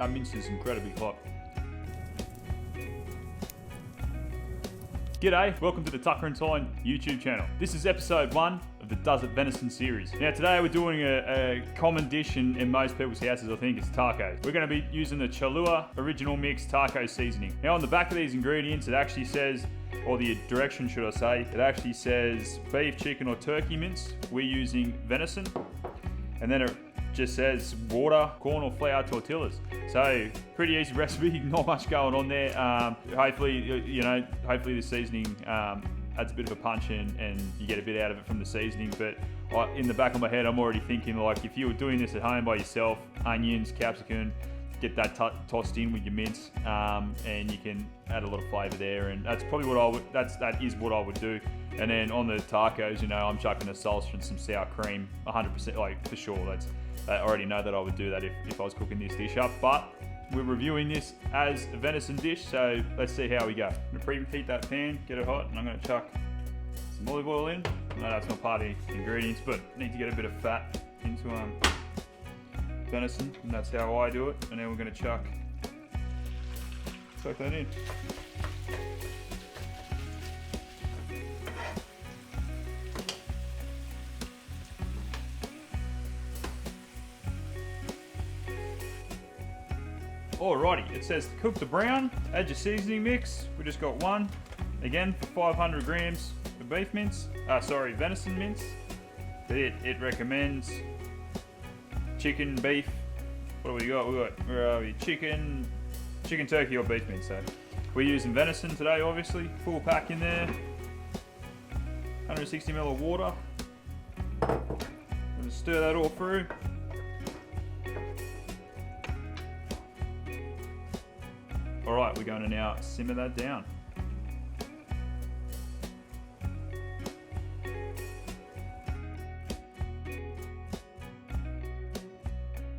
That mince is incredibly hot. G'day, welcome to the Tucker and Tyne YouTube channel. This is episode 1 of the Does It Venison series. Now today we're doing a common dish in most people's houses, I think, it's tacos. We're going to be using the Cholula original mix taco seasoning. Now on the back of these ingredients it actually says, or the direction should I say, it actually says beef, chicken or turkey mince. We're using venison. And then it just says water, corn or flour tortillas. So pretty easy recipe, not much going on there. Hopefully the seasoning adds a bit of a punch and you get a bit out of it from the seasoning. But in the back of my head, I'm already thinking, like, if you were doing this at home by yourself, onions, capsicum, get that tossed in with your mince, and you can add a lot of flavour there. And that's probably what that is what I would do. And then on the tacos, I'm chucking a salsa and some sour cream, 100%, like, for sure. I already know that I would do that if I was cooking this dish up, but we're reviewing this as a venison dish, so let's see how we go. I'm going to preheat that pan, get it hot, and I'm going to chuck some olive oil in. I know that's not part of the ingredients, but need to get a bit of fat into venison, and that's how I do it. And then we're going to chuck that in. Alrighty, it says to cook the brown, add your seasoning mix. We just got one. Again, for 500 grams of beef mince, venison mince. It recommends chicken, beef. What do we got? Where are we? Chicken, turkey or beef mince. So we're using venison today, obviously. Full pack in there. 160 ml of water. I'm gonna stir that all through. Alright, we're going to now simmer that down.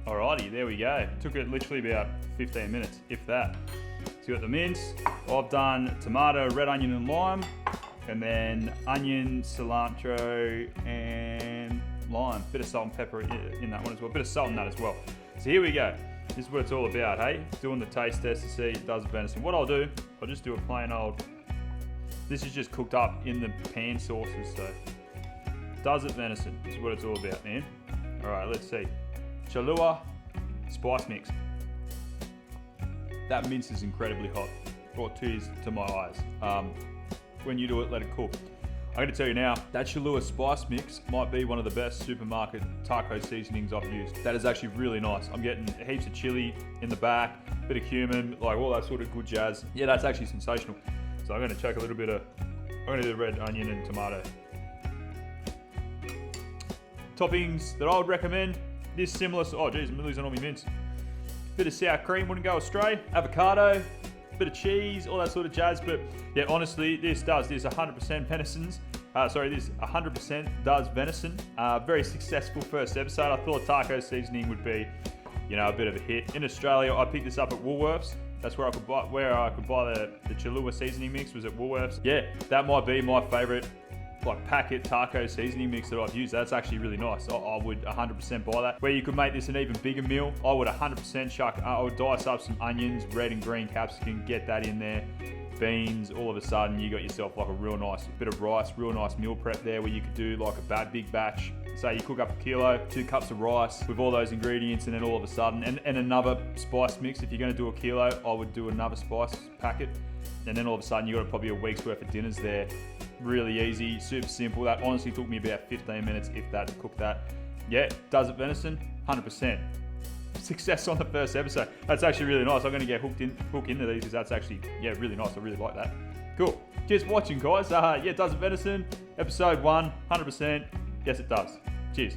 Alrighty, there we go. Took it literally about 15 minutes, if that. So you got the mince. I've done tomato, red onion and lime. And then onion, cilantro and lime. Bit of salt and pepper in that one as well. Bit of salt in that as well. So here we go. This is what it's all about, hey? Doing the taste test to see it does venison. What I'll do, I'll just do a plain old... This is just cooked up in the pan sauces, so... Does it venison? This is what it's all about, man. Alright, let's see. Cholula spice mix. That mince is incredibly hot. Brought tears to my eyes. When you do it, let it cook. I'm going to tell you now, that Cholula spice mix might be one of the best supermarket taco seasonings I've used. That is actually really nice. I'm getting heaps of chili in the back, bit of cumin, like all that sort of good jazz. Yeah, that's actually sensational. So I'm going to chuck a little bit of, I'm going to do red onion and tomato. Toppings that I would recommend, this similar, oh geez, I'm losing all my mince. Bit of sour cream wouldn't go astray. Avocado, bit of cheese, all that sort of jazz. But yeah, honestly, this 100% venisons. This 100% does venison. Very successful first episode. I thought taco seasoning would be, a bit of a hit. In Australia, I picked this up at Woolworths. That's where I could buy the Cholula seasoning mix, was at Woolworths. Yeah, that might be my favorite packet taco seasoning mix that I've used. That's actually really nice. I would 100% buy that. Where you could make this an even bigger meal, I would 100% I would dice up some onions, red and green capsicum, get that in there, beans. All of a sudden you got yourself like a real nice bit of rice, real nice meal prep there, where you could do like a big batch. Say you cook up a kilo, 2 cups of rice with all those ingredients, and then all of a sudden, and another spice mix. If you're going to do a kilo, I would do another spice packet, and then all of a sudden you got probably a week's worth of dinners there. Really easy, super simple. That honestly took me about 15 minutes, if that, to cook that. Yeah, does it venison? 100%. Success on the first episode. That's actually really nice. I'm going to get hooked into these because that's actually, really nice. I really like that. Cool. Cheers for watching, guys. Does it venison? Episode 1, 100%. Yes, it does. Cheers.